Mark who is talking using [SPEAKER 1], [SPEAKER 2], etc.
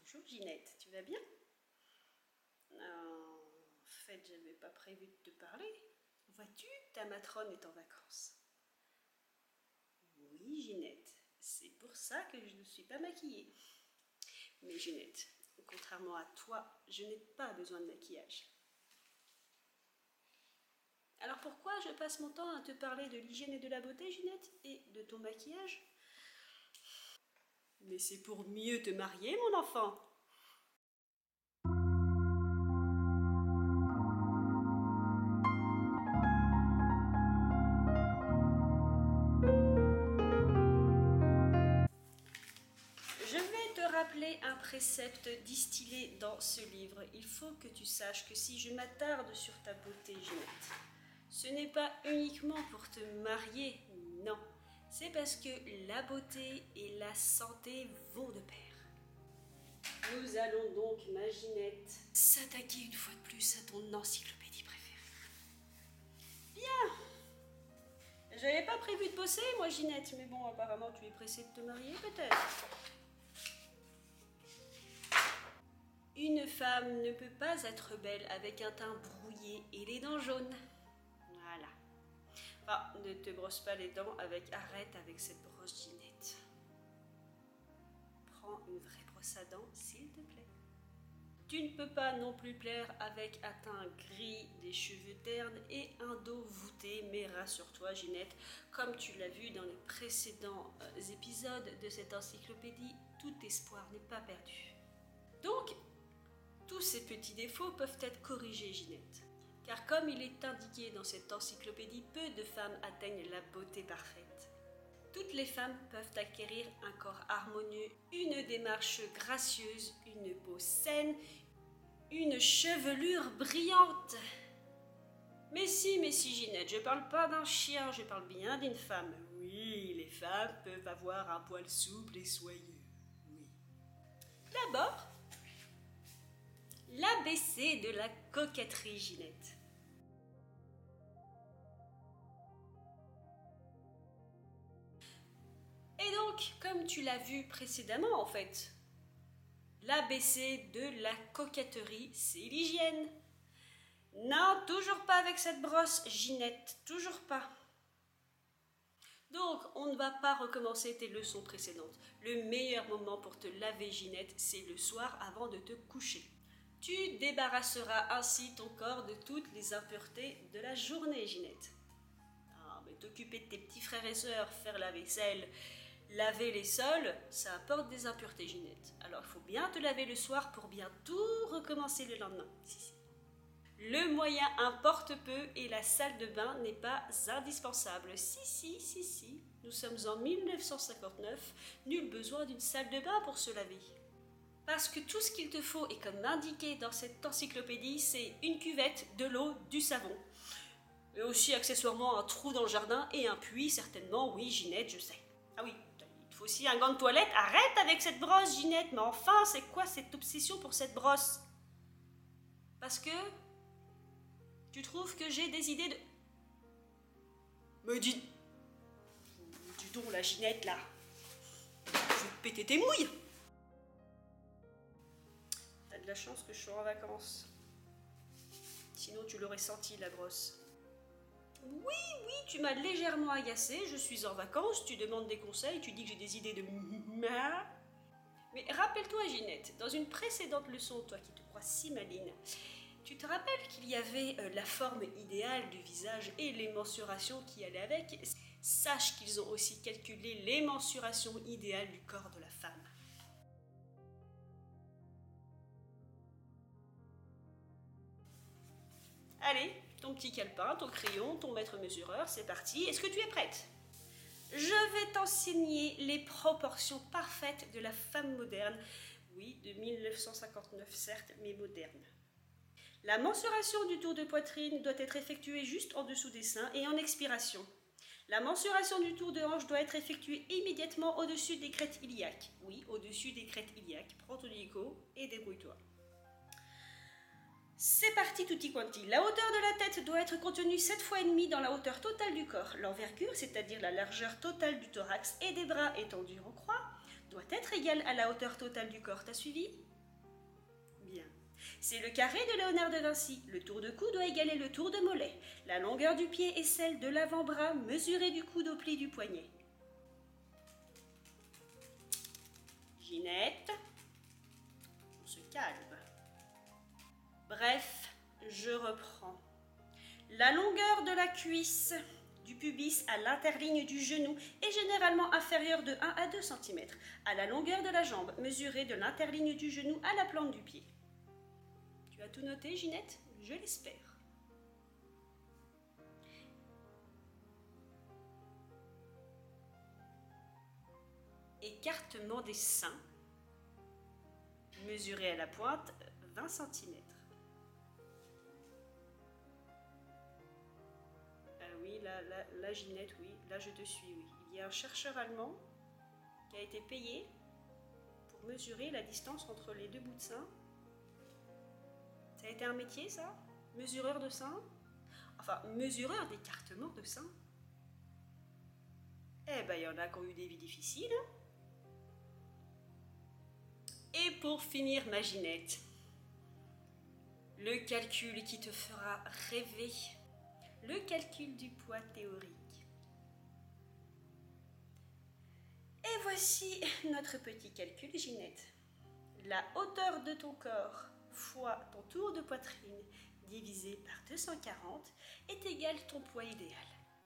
[SPEAKER 1] Bonjour Ginette, tu vas bien? En fait, j'avais pas prévu de te parler. Vois-tu, ta matrone est en vacances. Oui, Ginette, c'est pour ça que je ne suis pas maquillée. Mais Ginette, contrairement à toi, je n'ai pas besoin de maquillage. Alors pourquoi je passe mon temps à te parler de l'hygiène et de la beauté, Ginette, et de ton maquillage? Mais c'est pour mieux te marier, mon enfant. Je vais te rappeler un précepte distillé dans ce livre. Il faut que tu saches que si je m'attarde sur ta beauté, Ginette, ce n'est pas uniquement pour te marier, non. C'est parce que la beauté et la santé vont de pair. Nous allons donc, ma Ginette, s'attaquer une fois de plus à ton encyclopédie préférée. Bien. J'avais pas prévu de bosser, moi, Ginette, mais bon, apparemment, tu es pressée de te marier, peut-être. Une femme ne peut pas être belle avec un teint brouillé et les dents jaunes. Voilà. Enfin, ne te brosse pas les dents arrête avec cette brosse Ginette. Prends une vraie brosse à dents, s'il te plaît. Tu ne peux pas non plus plaire avec un teint gris, des cheveux ternes et un dos voûté, mais rassure-toi Ginette, comme tu l'as vu dans les précédents épisodes de cette encyclopédie, tout espoir n'est pas perdu. Donc, tous ces petits défauts peuvent être corrigés, Ginette. Car comme il est indiqué dans cette encyclopédie, peu de femmes atteignent la beauté parfaite. Toutes les femmes peuvent acquérir un corps harmonieux, une démarche gracieuse, une peau saine, une chevelure brillante. Mais si, Ginette, je parle pas d'un chien, je parle bien d'une femme. Oui, les femmes peuvent avoir un poil souple et soyeux. Oui. D'abord, l'ABC de la coquetterie, Ginette. Et donc, comme tu l'as vu précédemment en fait, l'ABC de la coquetterie, c'est l'hygiène. Non, toujours pas avec cette brosse, Ginette, toujours pas. Donc, on ne va pas recommencer tes leçons précédentes. Le meilleur moment pour te laver, Ginette, c'est le soir avant de te coucher. Tu débarrasseras ainsi ton corps de toutes les impuretés de la journée, Ginette. Ah, mais t'occuper de tes petits frères et sœurs, faire la vaisselle, laver les sols, ça apporte des impuretés, Ginette. Alors, il faut bien te laver le soir pour bien tout recommencer le lendemain. Si. Le moyen importe peu et la salle de bain n'est pas indispensable. Si. Nous sommes en 1959, nul besoin d'une salle de bain pour se laver. Parce que tout ce qu'il te faut, et comme indiqué dans cette encyclopédie, c'est une cuvette, de l'eau, du savon. Et aussi accessoirement un trou dans le jardin et un puits, certainement. Oui, Ginette, je sais. Ah oui, il te faut aussi un gant de toilette. Arrête avec cette brosse, Ginette. Mais enfin, c'est quoi cette obsession pour cette brosse? Parce que tu trouves que j'ai des idées de... Mais dis donc, la Ginette, là. Je vais te péter tes mouilles. T'as de la chance que je sois en vacances. Sinon, tu l'aurais senti, la brosse. Oui, tu m'as légèrement agacée. Je suis en vacances, tu demandes des conseils, tu dis que j'ai des idées de... Mais rappelle-toi, Ginette, dans une précédente leçon, toi qui te crois si maline, tu te rappelles qu'il y avait la forme idéale du visage et les mensurations qui allaient avec. Sache qu'ils ont aussi calculé les mensurations idéales du corps de la femme. Allez, ton petit calepin, ton crayon, ton mètre mesureur, c'est parti. Est-ce que tu es prête? Je vais t'enseigner les proportions parfaites de la femme moderne. Oui, de 1959 certes, mais moderne. La mensuration du tour de poitrine doit être effectuée juste en dessous des seins et en expiration. La mensuration du tour de hanche doit être effectuée immédiatement au-dessus des crêtes iliaques. Oui, au-dessus des crêtes iliaques. Prends ton hélico et débrouille-toi. C'est parti tutti quanti. La hauteur de la tête doit être contenue 7 fois et demi dans la hauteur totale du corps. L'envergure, c'est-à-dire la largeur totale du thorax et des bras étendus en croix, doit être égale à la hauteur totale du corps. T'as suivi? C'est le carré de Léonard de Vinci. Le tour de cou doit égaler le tour de mollet. La longueur du pied est celle de l'avant-bras mesurée du coude au pli du poignet. Ginette, on se calme. Bref, je reprends. La longueur de la cuisse du pubis à l'interligne du genou est généralement inférieure de 1 à 2 cm à la longueur de la jambe, mesurée de l'interligne du genou à la plante du pied. Tu as tout noté, Ginette? Je l'espère. Écartement des seins, mesuré à la pointe 20 cm. Oui, là, Ginette, oui, là je te suis, oui. Il y a un chercheur allemand qui a été payé pour mesurer la distance entre les deux bouts de sein. Ça a été un métier, ça? Mesureur de sein? Enfin, mesureur d'écartement de sein? Eh ben, il y en a qui ont eu des vies difficiles. Et pour finir, ma Ginette, le calcul qui te fera rêver, le calcul du poids théorique. Et voici notre petit calcul, Ginette. La hauteur de ton corps fois ton tour de poitrine divisé par 240 est égal à ton poids idéal.